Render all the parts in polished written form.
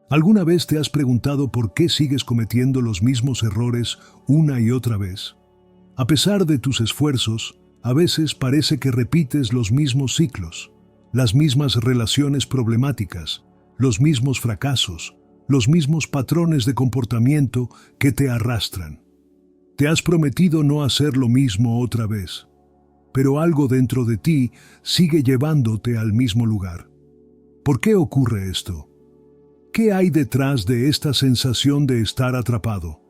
¿Alguna vez te has preguntado por qué sigues cometiendo los mismos errores una y otra vez? A pesar de tus esfuerzos, a veces parece que repites los mismos ciclos, las mismas relaciones problemáticas, los mismos fracasos, los mismos patrones de comportamiento que te arrastran. Te has prometido no hacer lo mismo otra vez, pero algo dentro de ti sigue llevándote al mismo lugar. ¿Por qué ocurre esto? ¿Qué hay detrás de esta sensación de estar atrapado?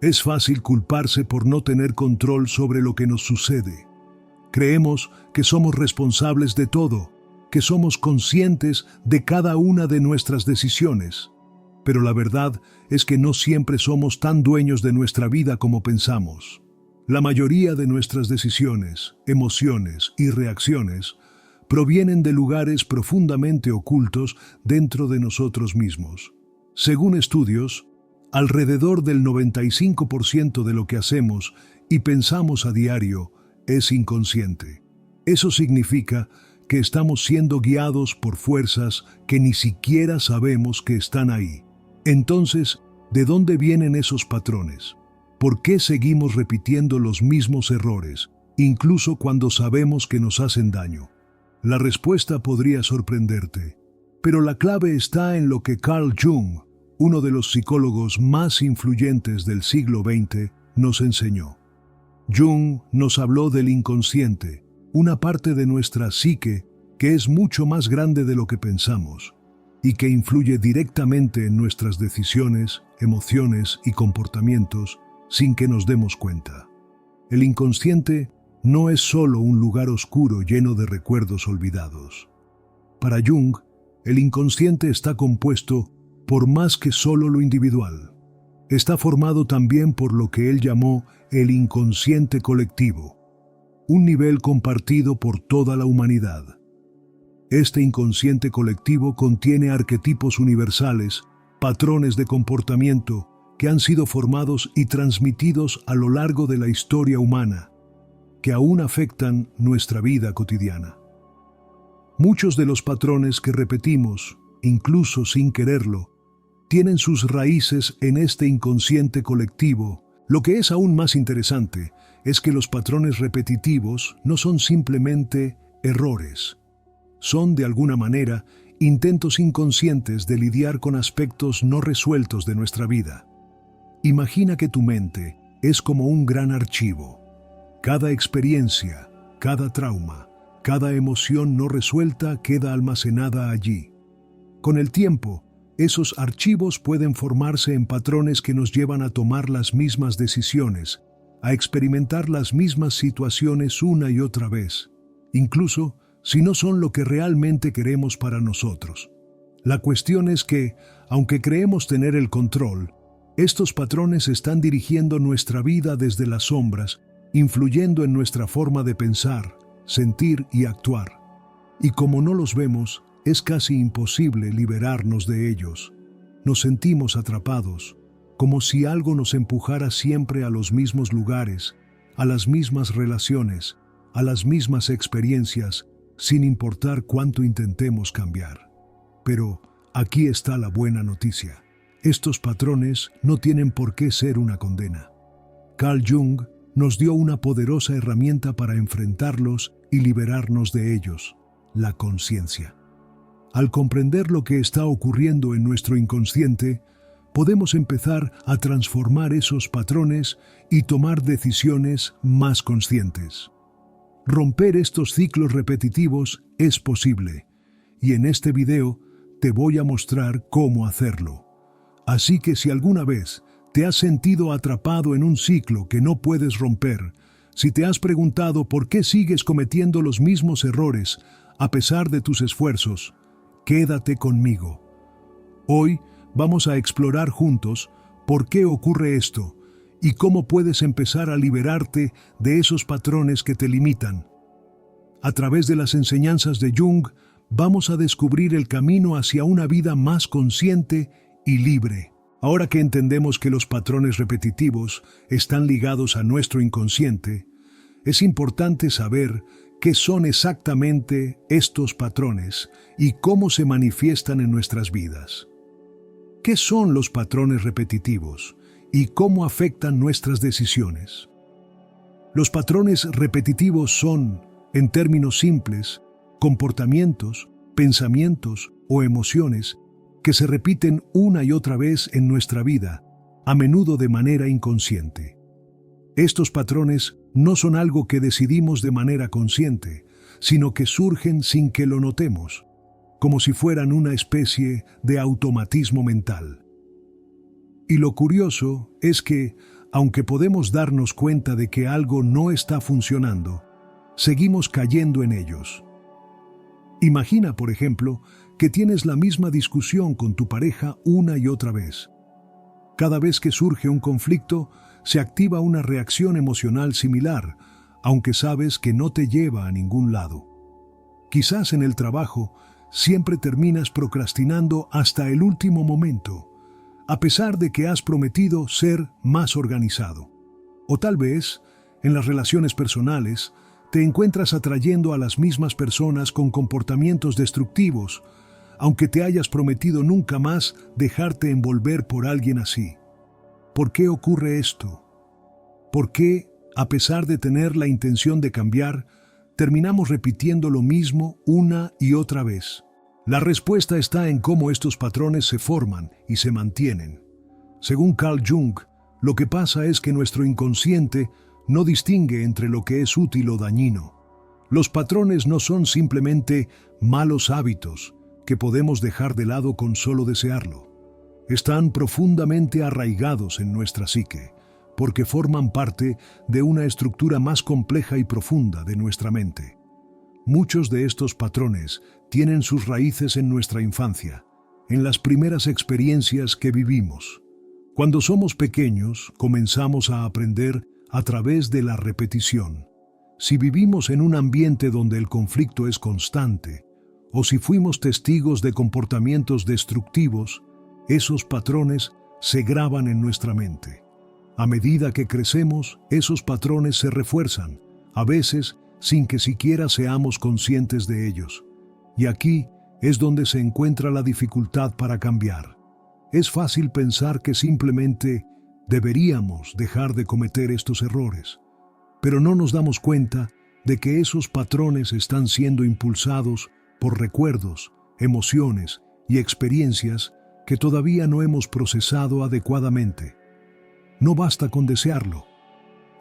Es fácil culparse por no tener control sobre lo que nos sucede. Creemos que somos responsables de todo, que somos conscientes de cada una de nuestras decisiones. Pero la verdad es que no siempre somos tan dueños de nuestra vida como pensamos. La mayoría de nuestras decisiones, emociones y reacciones provienen de lugares profundamente ocultos dentro de nosotros mismos. Según estudios, alrededor del 95% de lo que hacemos y pensamos a diario es inconsciente. Eso significa que estamos siendo guiados por fuerzas que ni siquiera sabemos que están ahí. Entonces, ¿de dónde vienen esos patrones? ¿Por qué seguimos repitiendo los mismos errores, incluso cuando sabemos que nos hacen daño? La respuesta podría sorprenderte, pero la clave está en lo que Carl Jung, uno de los psicólogos más influyentes del siglo XX, nos enseñó. Jung nos habló del inconsciente, una parte de nuestra psique que es mucho más grande de lo que pensamos y que influye directamente en nuestras decisiones, emociones y comportamientos sin que nos demos cuenta. El inconsciente no es solo un lugar oscuro lleno de recuerdos olvidados. Para Jung, el inconsciente está compuesto por más que solo lo individual. Está formado también por lo que él llamó el inconsciente colectivo, un nivel compartido por toda la humanidad. Este inconsciente colectivo contiene arquetipos universales, patrones de comportamiento que han sido formados y transmitidos a lo largo de la historia humana, que aún afectan nuestra vida cotidiana. Muchos de los patrones que repetimos, incluso sin quererlo, tienen sus raíces en este inconsciente colectivo. Lo que es aún más interesante es que los patrones repetitivos no son simplemente errores. Son, de alguna manera, intentos inconscientes de lidiar con aspectos no resueltos de nuestra vida. Imagina que tu mente es como un gran archivo. Cada experiencia, cada trauma, cada emoción no resuelta queda almacenada allí. Con el tiempo, esos archivos pueden formarse en patrones que nos llevan a tomar las mismas decisiones, a experimentar las mismas situaciones una y otra vez, incluso si no son lo que realmente queremos para nosotros. La cuestión es que, aunque creemos tener el control, estos patrones están dirigiendo nuestra vida desde las sombras, influyendo en nuestra forma de pensar, sentir y actuar. Y como no los vemos, es casi imposible liberarnos de ellos. Nos sentimos atrapados, como si algo nos empujara siempre a los mismos lugares, a las mismas relaciones, a las mismas experiencias, sin importar cuánto intentemos cambiar. Pero aquí está la buena noticia. Estos patrones no tienen por qué ser una condena. Carl Jung nos dio una poderosa herramienta para enfrentarlos y liberarnos de ellos: la conciencia. Al comprender lo que está ocurriendo en nuestro inconsciente, podemos empezar a transformar esos patrones y tomar decisiones más conscientes. Romper estos ciclos repetitivos es posible, y en este video te voy a mostrar cómo hacerlo. Así que si alguna vez te has sentido atrapado en un ciclo que no puedes romper, si te has preguntado por qué sigues cometiendo los mismos errores a pesar de tus esfuerzos, quédate conmigo. Hoy vamos a explorar juntos por qué ocurre esto y cómo puedes empezar a liberarte de esos patrones que te limitan. A través de las enseñanzas de Jung, vamos a descubrir el camino hacia una vida más consciente y libre. Ahora que entendemos que los patrones repetitivos están ligados a nuestro inconsciente, es importante saber qué son exactamente estos patrones y cómo se manifiestan en nuestras vidas. ¿Qué son los patrones repetitivos y cómo afectan nuestras decisiones? Los patrones repetitivos son, en términos simples, comportamientos, pensamientos o emociones que se repiten una y otra vez en nuestra vida, a menudo de manera inconsciente. Estos patrones no son algo que decidimos de manera consciente, sino que surgen sin que lo notemos, como si fueran una especie de automatismo mental. Y lo curioso es que, aunque podemos darnos cuenta de que algo no está funcionando, seguimos cayendo en ellos. Imagina, por ejemplo, que tienes la misma discusión con tu pareja una y otra vez. Cada vez que surge un conflicto, se activa una reacción emocional similar, aunque sabes que no te lleva a ningún lado. Quizás en el trabajo, siempre terminas procrastinando hasta el último momento, a pesar de que has prometido ser más organizado. O tal vez, en las relaciones personales, te encuentras atrayendo a las mismas personas con comportamientos destructivos, aunque te hayas prometido nunca más dejarte envolver por alguien así. ¿Por qué ocurre esto? ¿Por qué, a pesar de tener la intención de cambiar, terminamos repitiendo lo mismo una y otra vez? La respuesta está en cómo estos patrones se forman y se mantienen. Según Carl Jung, lo que pasa es que nuestro inconsciente no distingue entre lo que es útil o dañino. Los patrones no son simplemente malos hábitos que podemos dejar de lado con solo desearlo. Están profundamente arraigados en nuestra psique, porque forman parte de una estructura más compleja y profunda de nuestra mente. Muchos de estos patrones tienen sus raíces en nuestra infancia, en las primeras experiencias que vivimos. Cuando somos pequeños, comenzamos a aprender a través de la repetición. Si vivimos en un ambiente donde el conflicto es constante, o si fuimos testigos de comportamientos destructivos, esos patrones se graban en nuestra mente. A medida que crecemos, esos patrones se refuerzan, a veces sin que siquiera seamos conscientes de ellos. Y aquí es donde se encuentra la dificultad para cambiar. Es fácil pensar que simplemente deberíamos dejar de cometer estos errores, pero no nos damos cuenta de que esos patrones están siendo impulsados por recuerdos, emociones y experiencias que todavía no hemos procesado adecuadamente. No basta con desearlo.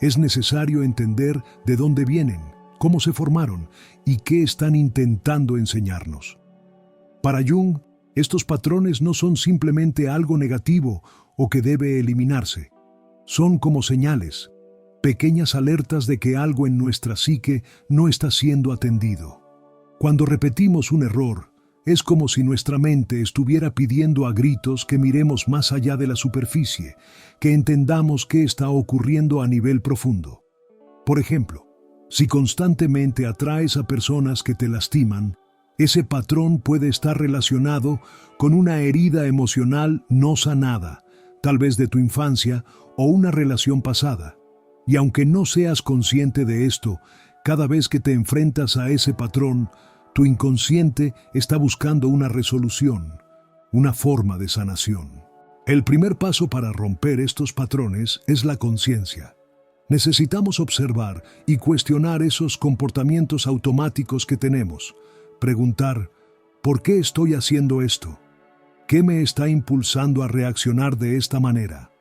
Es necesario entender de dónde vienen, cómo se formaron y qué están intentando enseñarnos. Para Jung, estos patrones no son simplemente algo negativo o que debe eliminarse. Son como señales, pequeñas alertas de que algo en nuestra psique no está siendo atendido. Cuando repetimos un error, es como si nuestra mente estuviera pidiendo a gritos que miremos más allá de la superficie, que entendamos qué está ocurriendo a nivel profundo. Por ejemplo, si constantemente atraes a personas que te lastiman, ese patrón puede estar relacionado con una herida emocional no sanada, tal vez de tu infancia o una relación pasada. Y aunque no seas consciente de esto, cada vez que te enfrentas a ese patrón, tu inconsciente está buscando una resolución, una forma de sanación. El primer paso para romper estos patrones es la conciencia. Necesitamos observar y cuestionar esos comportamientos automáticos que tenemos. Preguntar, ¿por qué estoy haciendo esto? ¿Qué me está impulsando a reaccionar de esta manera?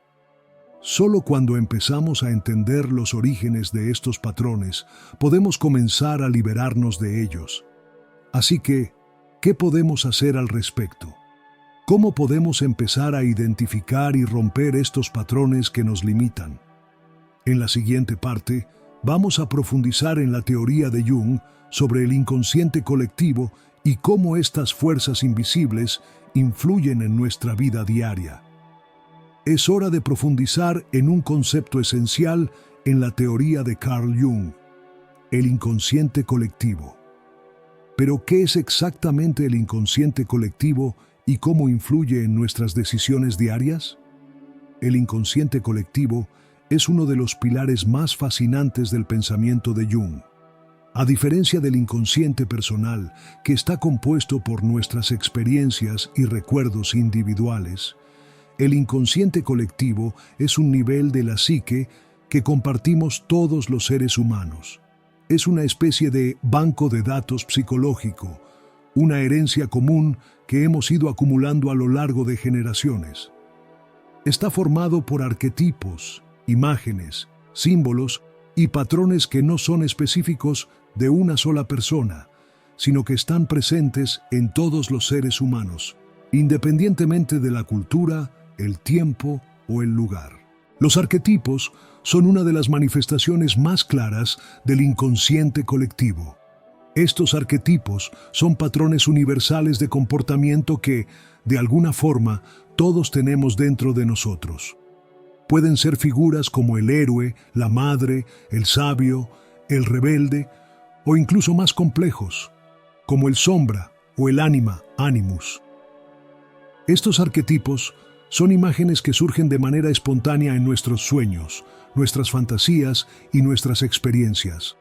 Solo cuando empezamos a entender los orígenes de estos patrones, podemos comenzar a liberarnos de ellos. Así que, ¿qué podemos hacer al respecto? ¿Cómo podemos empezar a identificar y romper estos patrones que nos limitan? En la siguiente parte, vamos a profundizar en la teoría de Jung sobre el inconsciente colectivo y cómo estas fuerzas invisibles influyen en nuestra vida diaria. Es hora de profundizar en un concepto esencial en la teoría de Carl Jung, el inconsciente colectivo. Pero, ¿qué es exactamente el inconsciente colectivo y cómo influye en nuestras decisiones diarias? El inconsciente colectivo es uno de los pilares más fascinantes del pensamiento de Jung. A diferencia del inconsciente personal, que está compuesto por nuestras experiencias y recuerdos individuales, El inconsciente colectivo es un nivel de la psique que compartimos todos los seres humanos. Es una especie de banco de datos psicológico, una herencia común que hemos ido acumulando a lo largo de generaciones. Está formado por arquetipos, imágenes, símbolos y patrones que no son específicos de una sola persona, sino que están presentes en todos los seres humanos, independientemente de la cultura, el tiempo o el lugar. Los arquetipos son una de las manifestaciones más claras del inconsciente colectivo. Estos arquetipos son patrones universales de comportamiento que, de alguna forma, todos tenemos dentro de nosotros. Pueden ser figuras como el héroe, la madre, el sabio, el rebelde, o incluso más complejos, como el sombra o el ánima, animus. Estos arquetipos son imágenes que surgen de manera espontánea en nuestros sueños, nuestras fantasías y nuestras experiencias.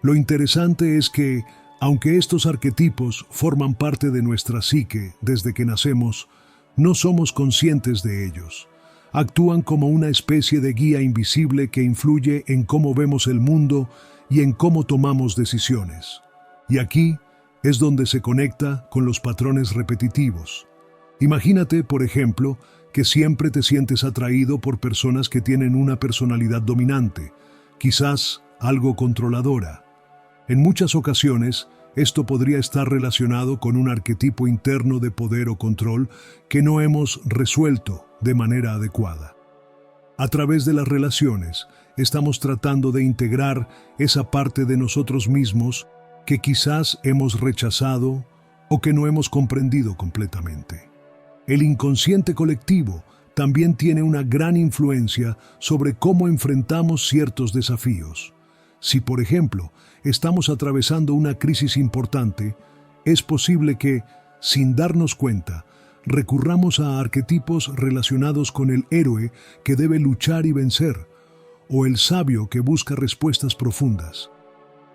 Lo interesante es que, aunque estos arquetipos forman parte de nuestra psique desde que nacemos, no somos conscientes de ellos. Actúan como una especie de guía invisible que influye en cómo vemos el mundo y en cómo tomamos decisiones. Y aquí es donde se conecta con los patrones repetitivos. Imagínate, por ejemplo, que siempre te sientes atraído por personas que tienen una personalidad dominante, quizás algo controladora. En muchas ocasiones, esto podría estar relacionado con un arquetipo interno de poder o control que no hemos resuelto de manera adecuada. A través de las relaciones, estamos tratando de integrar esa parte de nosotros mismos que quizás hemos rechazado o que no hemos comprendido completamente. El inconsciente colectivo también tiene una gran influencia sobre cómo enfrentamos ciertos desafíos. Si, por ejemplo, estamos atravesando una crisis importante, es posible que, sin darnos cuenta, recurramos a arquetipos relacionados con el héroe que debe luchar y vencer, o el sabio que busca respuestas profundas.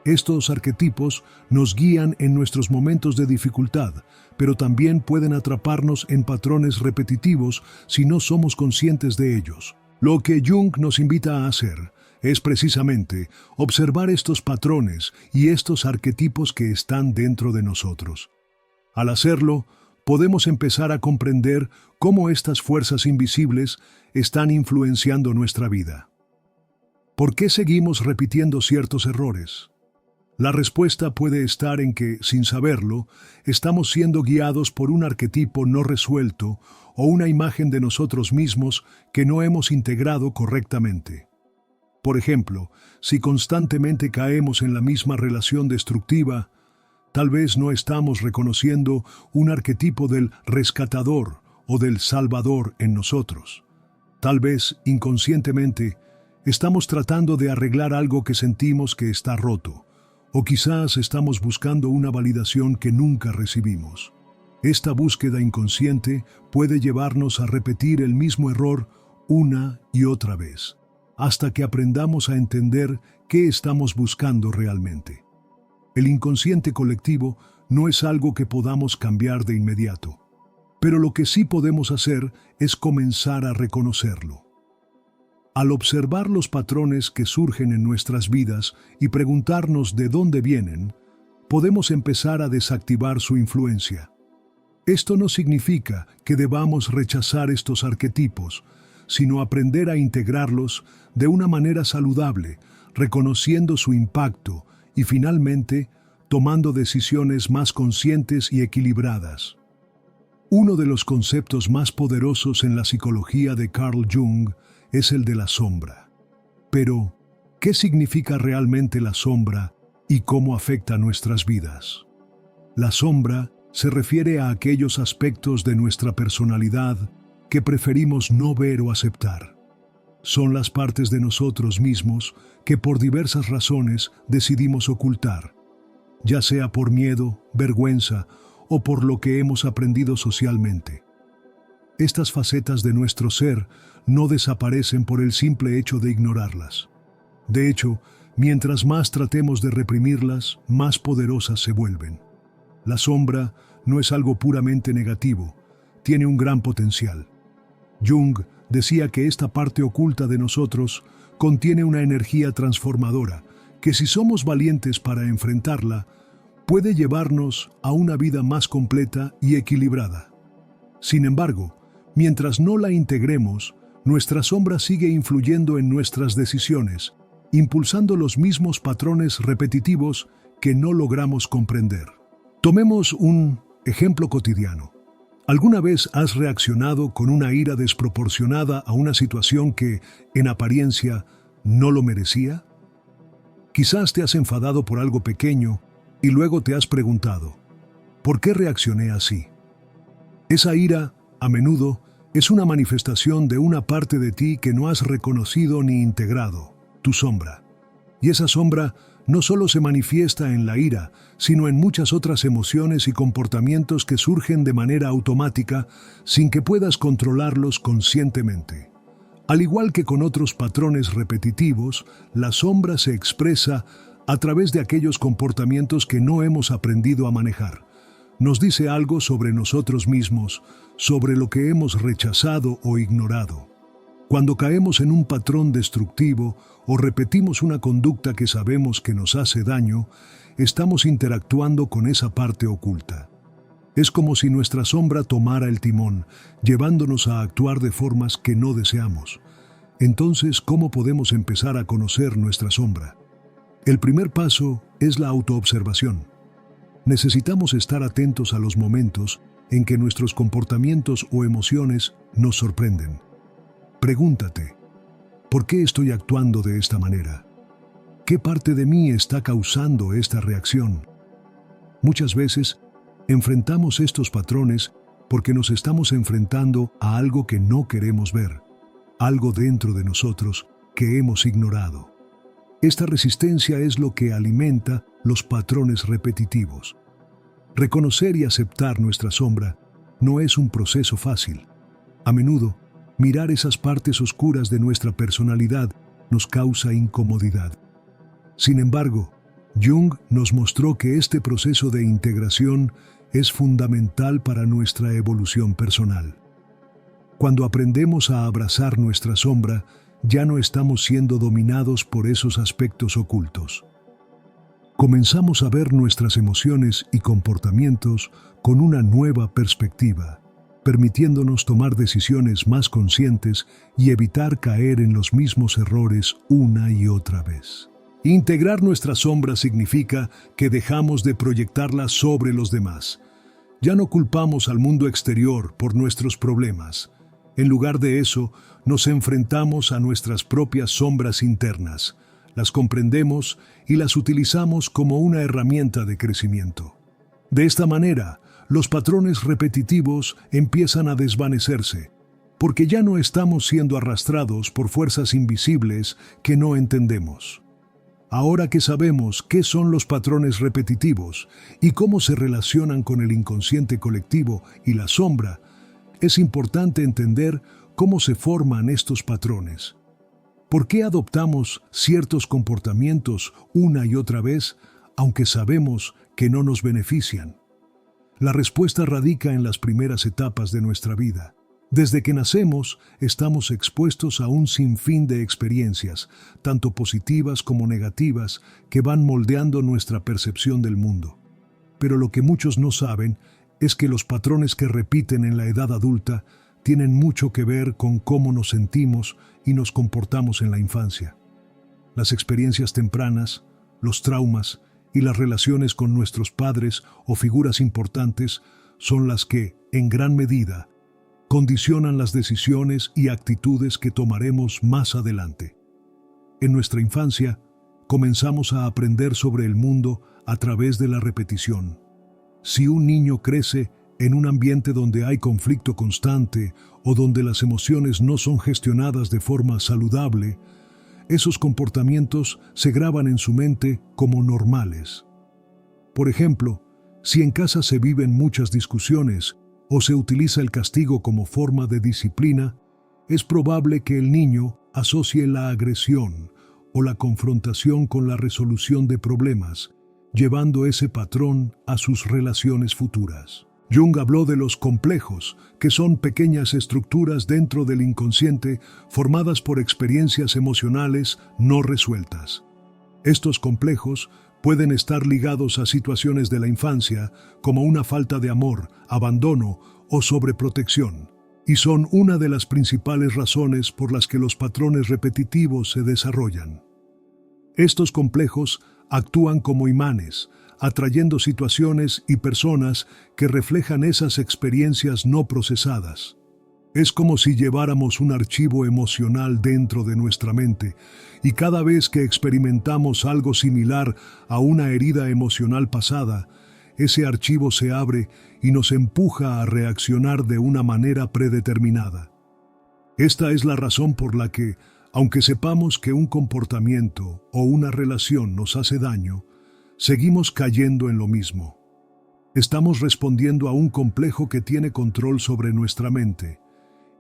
Estos arquetipos nos guían en nuestros momentos de dificultad, pero también pueden atraparnos en patrones repetitivos si no somos conscientes de ellos. Lo que Jung nos invita a hacer es precisamente observar estos patrones y estos arquetipos que están dentro de nosotros. Al hacerlo, podemos empezar a comprender cómo estas fuerzas invisibles están influenciando nuestra vida. ¿Por qué seguimos repitiendo ciertos errores? La respuesta puede estar en que, sin saberlo, estamos siendo guiados por un arquetipo no resuelto o una imagen de nosotros mismos que no hemos integrado correctamente. Por ejemplo, si constantemente caemos en la misma relación destructiva, tal vez no estamos reconociendo un arquetipo del rescatador o del salvador en nosotros. Tal vez, inconscientemente, estamos tratando de arreglar algo que sentimos que está roto, o quizás estamos buscando una validación que nunca recibimos. Esta búsqueda inconsciente puede llevarnos a repetir el mismo error una y otra vez, hasta que aprendamos a entender qué estamos buscando realmente. El inconsciente colectivo no es algo que podamos cambiar de inmediato, pero lo que sí podemos hacer es comenzar a reconocerlo. Al observar los patrones que surgen en nuestras vidas y preguntarnos de dónde vienen, podemos empezar a desactivar su influencia. Esto no significa que debamos rechazar estos arquetipos, sino aprender a integrarlos de una manera saludable, reconociendo su impacto y finalmente tomando decisiones más conscientes y equilibradas. Uno de los conceptos más poderosos en la psicología de Carl Jung es el de la sombra. Pero, ¿qué significa realmente la sombra y cómo afecta nuestras vidas? La sombra se refiere a aquellos aspectos de nuestra personalidad que preferimos no ver o aceptar. Son las partes de nosotros mismos que por diversas razones decidimos ocultar, ya sea por miedo, vergüenza o por lo que hemos aprendido socialmente. Estas facetas de nuestro ser no desaparecen por el simple hecho de ignorarlas. De hecho, mientras más tratemos de reprimirlas, más poderosas se vuelven. La sombra no es algo puramente negativo, tiene un gran potencial. Jung decía que esta parte oculta de nosotros contiene una energía transformadora que, si somos valientes para enfrentarla, puede llevarnos a una vida más completa y equilibrada. Sin embargo, mientras no la integremos, nuestra sombra sigue influyendo en nuestras decisiones, impulsando los mismos patrones repetitivos que no logramos comprender. Tomemos un ejemplo cotidiano. ¿Alguna vez has reaccionado con una ira desproporcionada a una situación que, en apariencia, no lo merecía? Quizás te has enfadado por algo pequeño y luego te has preguntado, ¿por qué reaccioné así? Esa ira, a menudo, es una manifestación de una parte de ti que no has reconocido ni integrado, tu sombra. Y esa sombra no solo se manifiesta en la ira, sino en muchas otras emociones y comportamientos que surgen de manera automática sin que puedas controlarlos conscientemente. Al igual que con otros patrones repetitivos, la sombra se expresa a través de aquellos comportamientos que no hemos aprendido a manejar. Nos dice algo sobre nosotros mismos, sobre lo que hemos rechazado o ignorado. Cuando caemos en un patrón destructivo o repetimos una conducta que sabemos que nos hace daño, estamos interactuando con esa parte oculta. Es como si nuestra sombra tomara el timón, llevándonos a actuar de formas que no deseamos. Entonces, ¿cómo podemos empezar a conocer nuestra sombra? El primer paso es la autoobservación. Necesitamos estar atentos a los momentos en que nuestros comportamientos o emociones nos sorprenden. Pregúntate, ¿por qué estoy actuando de esta manera? ¿Qué parte de mí está causando esta reacción? Muchas veces enfrentamos estos patrones porque nos estamos enfrentando a algo que no queremos ver, algo dentro de nosotros que hemos ignorado. Esta resistencia es lo que alimenta los patrones repetitivos. Reconocer y aceptar nuestra sombra no es un proceso fácil. A menudo, mirar esas partes oscuras de nuestra personalidad nos causa incomodidad. Sin embargo, Jung nos mostró que este proceso de integración es fundamental para nuestra evolución personal. Cuando aprendemos a abrazar nuestra sombra, ya no estamos siendo dominados por esos aspectos ocultos. Comenzamos a ver nuestras emociones y comportamientos con una nueva perspectiva, permitiéndonos tomar decisiones más conscientes y evitar caer en los mismos errores una y otra vez. Integrar nuestra sombra significa que dejamos de proyectarla sobre los demás. Ya no culpamos al mundo exterior por nuestros problemas. En lugar de eso, nos enfrentamos a nuestras propias sombras internas, las comprendemos y las utilizamos como una herramienta de crecimiento. De esta manera, los patrones repetitivos empiezan a desvanecerse, porque ya no estamos siendo arrastrados por fuerzas invisibles que no entendemos. Ahora que sabemos qué son los patrones repetitivos y cómo se relacionan con el inconsciente colectivo y la sombra, es importante entender cómo se forman estos patrones. ¿Por qué adoptamos ciertos comportamientos una y otra vez, aunque sabemos que no nos benefician? La respuesta radica en las primeras etapas de nuestra vida. Desde que nacemos, estamos expuestos a un sinfín de experiencias, tanto positivas como negativas, que van moldeando nuestra percepción del mundo. Pero lo que muchos no saben es que los patrones que repiten en la edad adulta tienen mucho que ver con cómo nos sentimos y nos comportamos en la infancia. Las experiencias tempranas, los traumas y las relaciones con nuestros padres o figuras importantes son las que, en gran medida, condicionan las decisiones y actitudes que tomaremos más adelante. En nuestra infancia, comenzamos a aprender sobre el mundo a través de la repetición. Si un niño crece en un ambiente donde hay conflicto constante o donde las emociones no son gestionadas de forma saludable, esos comportamientos se graban en su mente como normales. Por ejemplo, si en casa se viven muchas discusiones o se utiliza el castigo como forma de disciplina, es probable que el niño asocie la agresión o la confrontación con la resolución de problemas, llevando ese patrón a sus relaciones futuras. Jung habló de los complejos, que son pequeñas estructuras dentro del inconsciente formadas por experiencias emocionales no resueltas. Estos complejos pueden estar ligados a situaciones de la infancia, como una falta de amor, abandono o sobreprotección, y son una de las principales razones por las que los patrones repetitivos se desarrollan. Estos complejos actúan como imanes, atrayendo situaciones y personas que reflejan esas experiencias no procesadas. Es como si lleváramos un archivo emocional dentro de nuestra mente, y cada vez que experimentamos algo similar a una herida emocional pasada, ese archivo se abre y nos empuja a reaccionar de una manera predeterminada. Esta es la razón por la que, aunque sepamos que un comportamiento o una relación nos hace daño, seguimos cayendo en lo mismo. Estamos respondiendo a un complejo que tiene control sobre nuestra mente,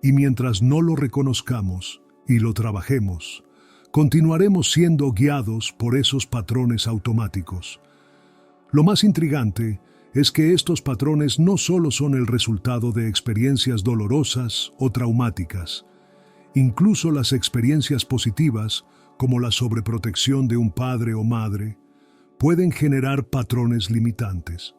y mientras no lo reconozcamos y lo trabajemos, continuaremos siendo guiados por esos patrones automáticos. Lo más intrigante es que estos patrones no solo son el resultado de experiencias dolorosas o traumáticas. Incluso las experiencias positivas, como la sobreprotección de un padre o madre, pueden generar patrones limitantes.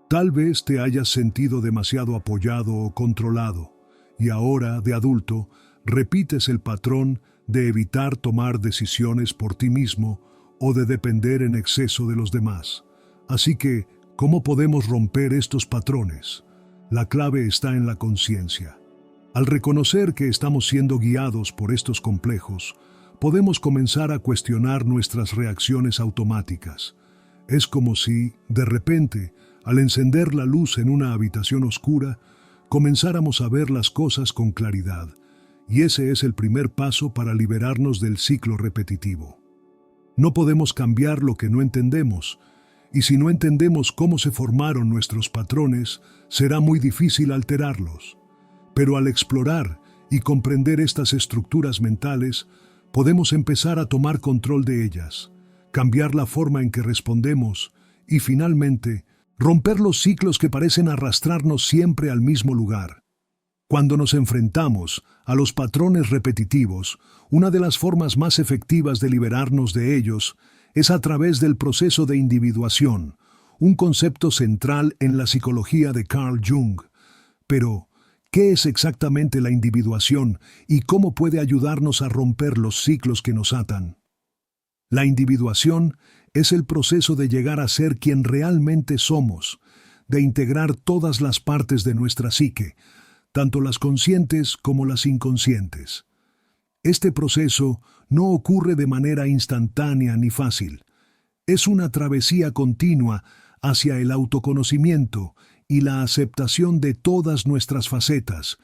Tal vez te hayas sentido demasiado apoyado o controlado, y ahora, de adulto, repites el patrón de evitar tomar decisiones por ti mismo o de depender en exceso de los demás. Así que, ¿cómo podemos romper estos patrones? La clave está en la conciencia. Al reconocer que estamos siendo guiados por estos complejos, podemos comenzar a cuestionar nuestras reacciones automáticas. Es como si, de repente, al encender la luz en una habitación oscura, comenzáramos a ver las cosas con claridad, y ese es el primer paso para liberarnos del ciclo repetitivo. No podemos cambiar lo que no entendemos, y si no entendemos cómo se formaron nuestros patrones, será muy difícil alterarlos. Pero al explorar y comprender estas estructuras mentales, podemos empezar a tomar control de ellas, cambiar la forma en que respondemos y, finalmente, romper los ciclos que parecen arrastrarnos siempre al mismo lugar. Cuando nos enfrentamos a los patrones repetitivos, una de las formas más efectivas de liberarnos de ellos es a través del proceso de individuación, un concepto central en la psicología de Carl Jung. Pero, ¿qué es exactamente la individuación y cómo puede ayudarnos a romper los ciclos que nos atan? La individuación es el proceso de llegar a ser quien realmente somos, de integrar todas las partes de nuestra psique, tanto las conscientes como las inconscientes. Este proceso no ocurre de manera instantánea ni fácil. Es una travesía continua hacia el autoconocimiento y la aceptación de todas nuestras facetas,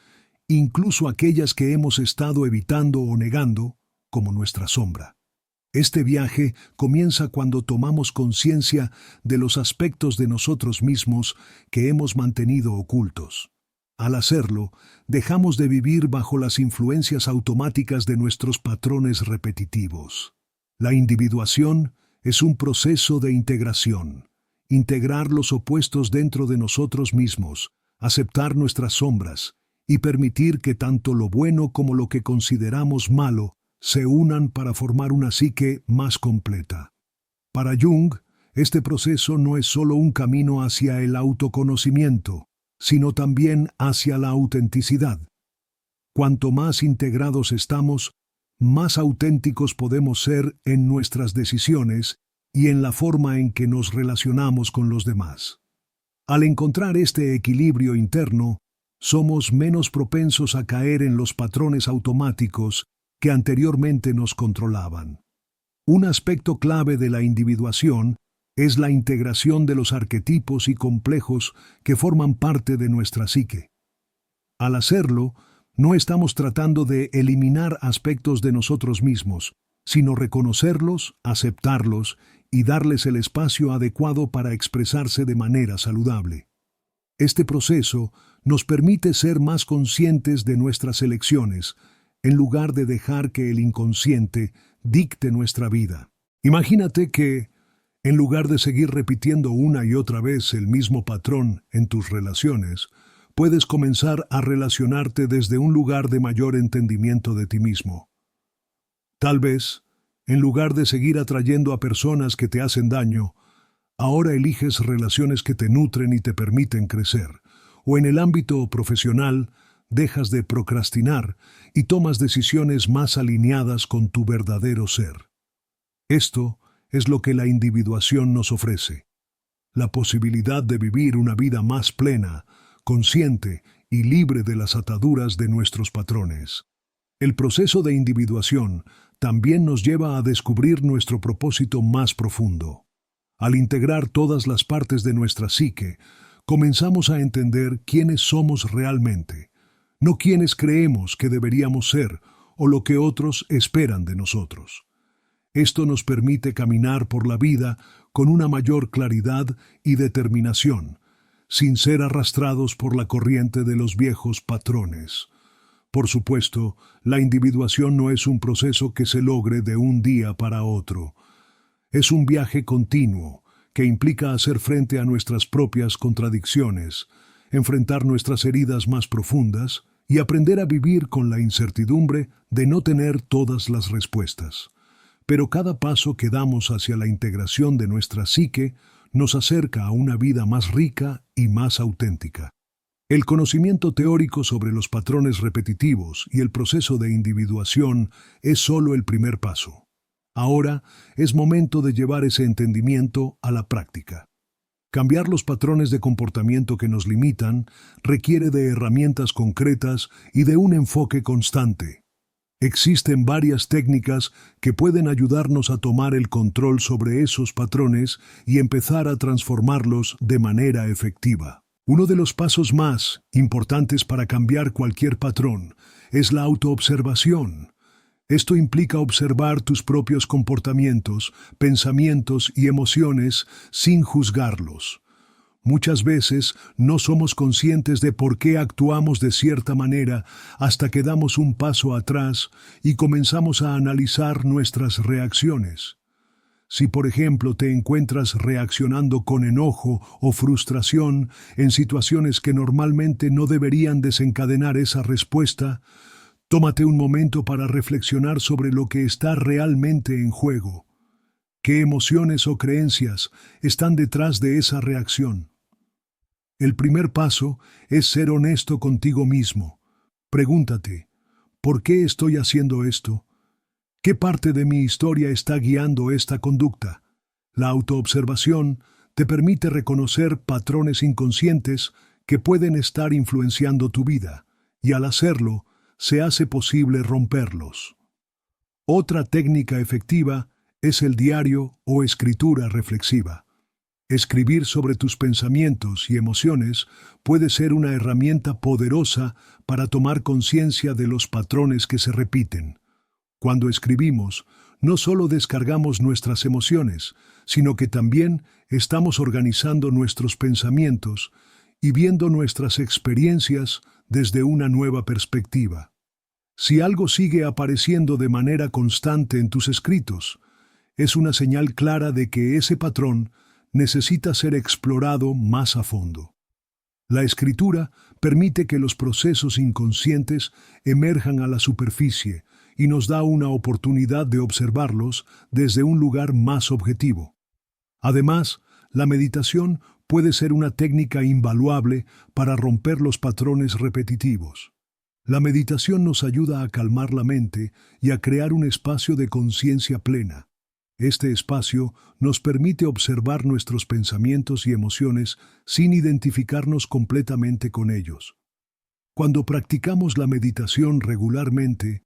incluso aquellas que hemos estado evitando o negando, como nuestra sombra. Este viaje comienza cuando tomamos conciencia de los aspectos de nosotros mismos que hemos mantenido ocultos. Al hacerlo, dejamos de vivir bajo las influencias automáticas de nuestros patrones repetitivos. La individuación es un proceso de integración. Integrar los opuestos dentro de nosotros mismos, aceptar nuestras sombras y permitir que tanto lo bueno como lo que consideramos malo se unan para formar una psique más completa. Para Jung, este proceso no es solo un camino hacia el autoconocimiento, sino también hacia la autenticidad. Cuanto más integrados estamos, más auténticos podemos ser en nuestras decisiones y en la forma en que nos relacionamos con los demás. Al encontrar este equilibrio interno, somos menos propensos a caer en los patrones automáticos que anteriormente nos controlaban. Un aspecto clave de la individuación es la integración de los arquetipos y complejos que forman parte de nuestra psique. Al hacerlo, no estamos tratando de eliminar aspectos de nosotros mismos, sino reconocerlos, aceptarlos y darles el espacio adecuado para expresarse de manera saludable. Este proceso nos permite ser más conscientes de nuestras elecciones, en lugar de dejar que el inconsciente dicte nuestra vida. Imagínate que, En lugar de seguir repitiendo una y otra vez el mismo patrón en tus relaciones, puedes comenzar a relacionarte desde un lugar de mayor entendimiento de ti mismo. Tal vez, en lugar de seguir atrayendo a personas que te hacen daño, ahora eliges relaciones que te nutren y te permiten crecer, o en el ámbito profesional, dejas de procrastinar y tomas decisiones más alineadas con tu verdadero ser. Esto es lo que la individuación nos ofrece: la posibilidad de vivir una vida más plena, consciente y libre de las ataduras de nuestros patrones. El proceso de individuación también nos lleva a descubrir nuestro propósito más profundo. Al integrar todas las partes de nuestra psique, comenzamos a entender quiénes somos realmente, no quiénes creemos que deberíamos ser o lo que otros esperan de nosotros. Esto nos permite caminar por la vida con una mayor claridad y determinación, sin ser arrastrados por la corriente de los viejos patrones. Por supuesto, la individuación no es un proceso que se logre de un día para otro. Es un viaje continuo que implica hacer frente a nuestras propias contradicciones, enfrentar nuestras heridas más profundas y aprender a vivir con la incertidumbre de no tener todas las respuestas. Pero cada paso que damos hacia la integración de nuestra psique nos acerca a una vida más rica y más auténtica. El conocimiento teórico sobre los patrones repetitivos y el proceso de individuación es solo el primer paso. Ahora es momento de llevar ese entendimiento a la práctica. Cambiar los patrones de comportamiento que nos limitan requiere de herramientas concretas y de un enfoque constante. Existen varias técnicas que pueden ayudarnos a tomar el control sobre esos patrones y empezar a transformarlos de manera efectiva. Uno de los pasos más importantes para cambiar cualquier patrón es la autoobservación. Esto implica observar tus propios comportamientos, pensamientos y emociones sin juzgarlos. Muchas veces no somos conscientes de por qué actuamos de cierta manera hasta que damos un paso atrás y comenzamos a analizar nuestras reacciones. Si, por ejemplo, te encuentras reaccionando con enojo o frustración en situaciones que normalmente no deberían desencadenar esa respuesta, tómate un momento para reflexionar sobre lo que está realmente en juego. ¿Qué emociones o creencias están detrás de esa reacción? El primer paso es ser honesto contigo mismo. Pregúntate, ¿por qué estoy haciendo esto? ¿Qué parte de mi historia está guiando esta conducta? La autoobservación te permite reconocer patrones inconscientes que pueden estar influenciando tu vida, y al hacerlo, se hace posible romperlos. Otra técnica efectiva es el diario o escritura reflexiva. Escribir sobre tus pensamientos y emociones puede ser una herramienta poderosa para tomar conciencia de los patrones que se repiten. Cuando escribimos, no solo descargamos nuestras emociones, sino que también estamos organizando nuestros pensamientos y viendo nuestras experiencias desde una nueva perspectiva. Si algo sigue apareciendo de manera constante en tus escritos, es una señal clara de que ese patrón necesita ser explorado más a fondo. La escritura permite que los procesos inconscientes emerjan a la superficie y nos da una oportunidad de observarlos desde un lugar más objetivo. Además, la meditación puede ser una técnica invaluable para romper los patrones repetitivos. La meditación nos ayuda a calmar la mente y a crear un espacio de conciencia plena. Este espacio nos permite observar nuestros pensamientos y emociones sin identificarnos completamente con ellos. Cuando practicamos la meditación regularmente,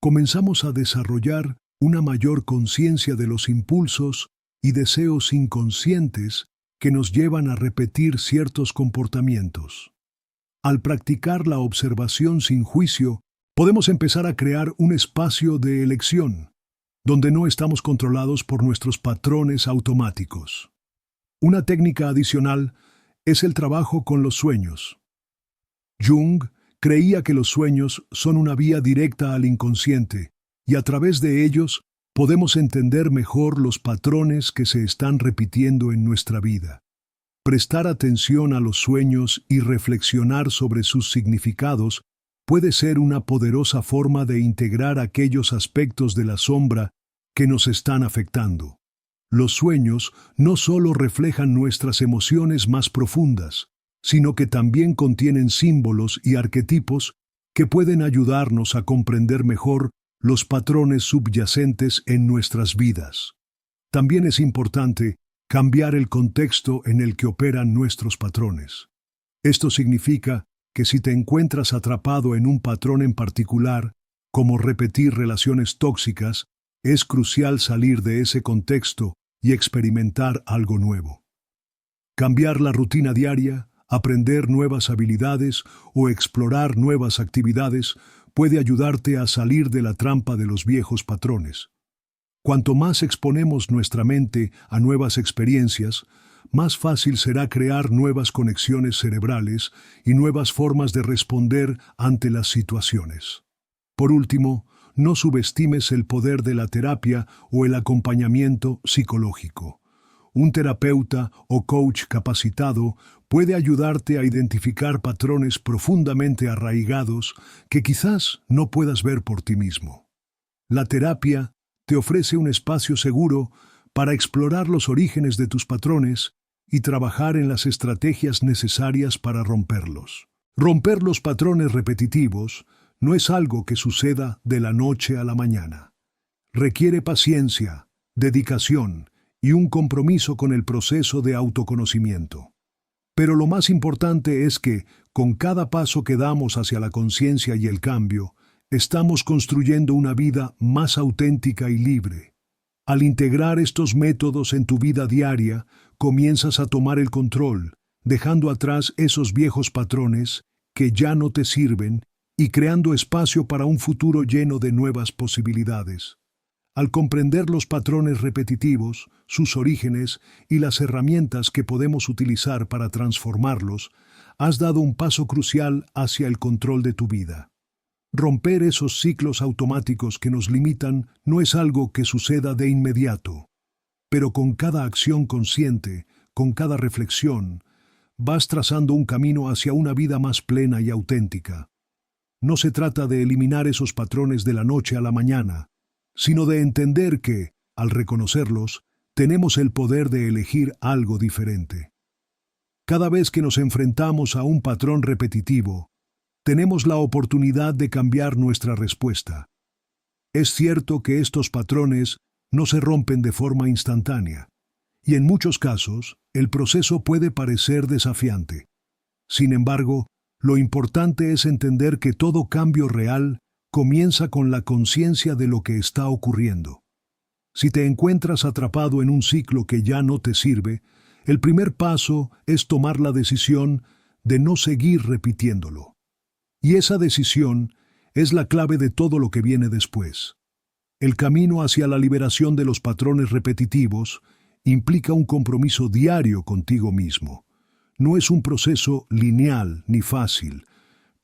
comenzamos a desarrollar una mayor conciencia de los impulsos y deseos inconscientes que nos llevan a repetir ciertos comportamientos. Al practicar la observación sin juicio, podemos empezar a crear un espacio de elección, donde no estamos controlados por nuestros patrones automáticos. Una técnica adicional es el trabajo con los sueños. Jung creía que los sueños son una vía directa al inconsciente, y a través de ellos podemos entender mejor los patrones que se están repitiendo en nuestra vida. Prestar atención a los sueños y reflexionar sobre sus significados puede ser una poderosa forma de integrar aquellos aspectos de la sombra que nos están afectando. Los sueños no solo reflejan nuestras emociones más profundas, sino que también contienen símbolos y arquetipos que pueden ayudarnos a comprender mejor los patrones subyacentes en nuestras vidas. También es importante cambiar el contexto en el que operan nuestros patrones. Esto significa que si te encuentras atrapado en un patrón en particular, como repetir relaciones tóxicas, es crucial salir de ese contexto y experimentar algo nuevo. Cambiar la rutina diaria, aprender nuevas habilidades o explorar nuevas actividades puede ayudarte a salir de la trampa de los viejos patrones. Cuanto más exponemos nuestra mente a nuevas experiencias, más fácil será crear nuevas conexiones cerebrales y nuevas formas de responder ante las situaciones. Por último, no subestimes el poder de la terapia o el acompañamiento psicológico. Un terapeuta o coach capacitado puede ayudarte a identificar patrones profundamente arraigados que quizás no puedas ver por ti mismo. La terapia te ofrece un espacio seguro para explorar los orígenes de tus patrones y trabajar en las estrategias necesarias para romperlos. Romper los patrones repetitivos no es algo que suceda de la noche a la mañana. Requiere paciencia, dedicación y un compromiso con el proceso de autoconocimiento. Pero lo más importante es que, con cada paso que damos hacia la conciencia y el cambio, estamos construyendo una vida más auténtica y libre. Al integrar estos métodos en tu vida diaria, comienzas a tomar el control, dejando atrás esos viejos patrones que ya no te sirven y creando espacio para un futuro lleno de nuevas posibilidades. Al comprender los patrones repetitivos, sus orígenes y las herramientas que podemos utilizar para transformarlos, has dado un paso crucial hacia el control de tu vida. Romper esos ciclos automáticos que nos limitan no es algo que suceda de inmediato, pero con cada acción consciente, con cada reflexión, vas trazando un camino hacia una vida más plena y auténtica. No se trata de eliminar esos patrones de la noche a la mañana, sino de entender que, al reconocerlos, tenemos el poder de elegir algo diferente. Cada vez que nos enfrentamos a un patrón repetitivo, tenemos la oportunidad de cambiar nuestra respuesta. Es cierto que estos patrones no se rompen de forma instantánea, y en muchos casos el proceso puede parecer desafiante. Sin embargo, lo importante es entender que todo cambio real comienza con la conciencia de lo que está ocurriendo. Si te encuentras atrapado en un ciclo que ya no te sirve, el primer paso es tomar la decisión de no seguir repitiéndolo. Y esa decisión es la clave de todo lo que viene después. El camino hacia la liberación de los patrones repetitivos implica un compromiso diario contigo mismo. No es un proceso lineal ni fácil,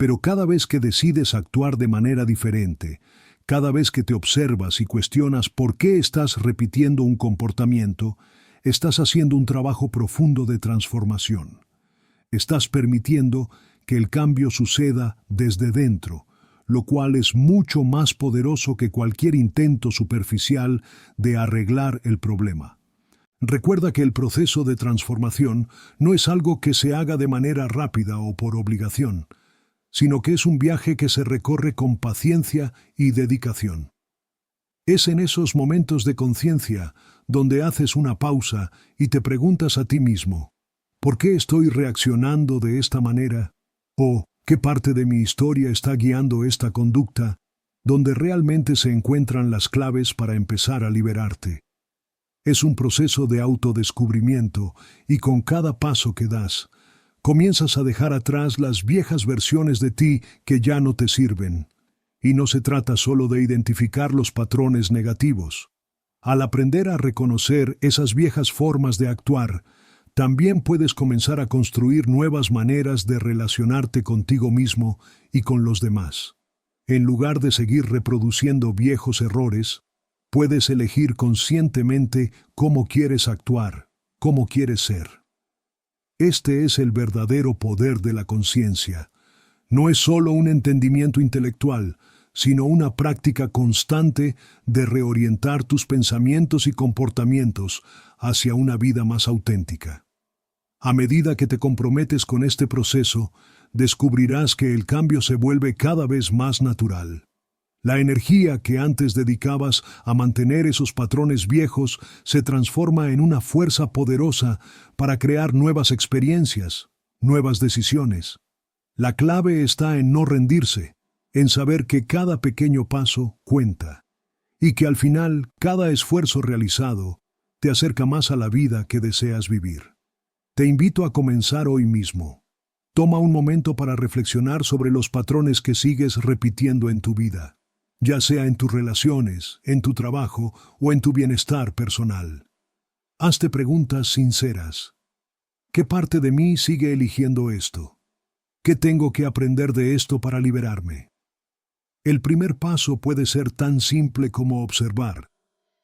pero cada vez que decides actuar de manera diferente, cada vez que te observas y cuestionas por qué estás repitiendo un comportamiento, estás haciendo un trabajo profundo de transformación. Estás permitiendo que el cambio suceda desde dentro, lo cual es mucho más poderoso que cualquier intento superficial de arreglar el problema. Recuerda que el proceso de transformación no es algo que se haga de manera rápida o por obligación, sino que es un viaje que se recorre con paciencia y dedicación. Es en esos momentos de conciencia donde haces una pausa y te preguntas a ti mismo, ¿por qué estoy reaccionando de esta manera? ¿O qué parte de mi historia está guiando esta conducta? Donde realmente se encuentran las claves para empezar a liberarte. Es un proceso de autodescubrimiento y con cada paso que das, comienzas a dejar atrás las viejas versiones de ti que ya no te sirven. Y no se trata solo de identificar los patrones negativos. Al aprender a reconocer esas viejas formas de actuar, también puedes comenzar a construir nuevas maneras de relacionarte contigo mismo y con los demás. En lugar de seguir reproduciendo viejos errores, puedes elegir conscientemente cómo quieres actuar, cómo quieres ser. Este es el verdadero poder de la conciencia. No es solo un entendimiento intelectual, sino una práctica constante de reorientar tus pensamientos y comportamientos hacia una vida más auténtica. A medida que te comprometes con este proceso, descubrirás que el cambio se vuelve cada vez más natural. La energía que antes dedicabas a mantener esos patrones viejos se transforma en una fuerza poderosa para crear nuevas experiencias, nuevas decisiones. La clave está en no rendirse, en saber que cada pequeño paso cuenta, y que al final cada esfuerzo realizado te acerca más a la vida que deseas vivir. Te invito a comenzar hoy mismo. Toma un momento para reflexionar sobre los patrones que sigues repitiendo en tu vida, ya sea en tus relaciones, en tu trabajo o en tu bienestar personal. Hazte preguntas sinceras. ¿Qué parte de mí sigue eligiendo esto? ¿Qué tengo que aprender de esto para liberarme? El primer paso puede ser tan simple como observar,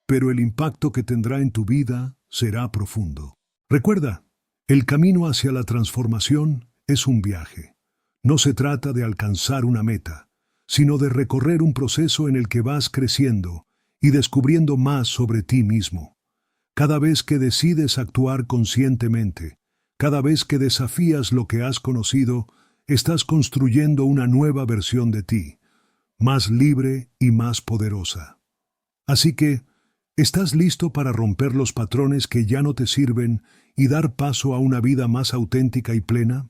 pero el impacto que tendrá en tu vida será profundo. Recuerda, el camino hacia la transformación es un viaje. No se trata de alcanzar una meta, sino de recorrer un proceso en el que vas creciendo y descubriendo más sobre ti mismo. Cada vez que decides actuar conscientemente, cada vez que desafías lo que has conocido, estás construyendo una nueva versión de ti, más libre y más poderosa. Así que, ¿estás listo para romper los patrones que ya no te sirven y dar paso a una vida más auténtica y plena?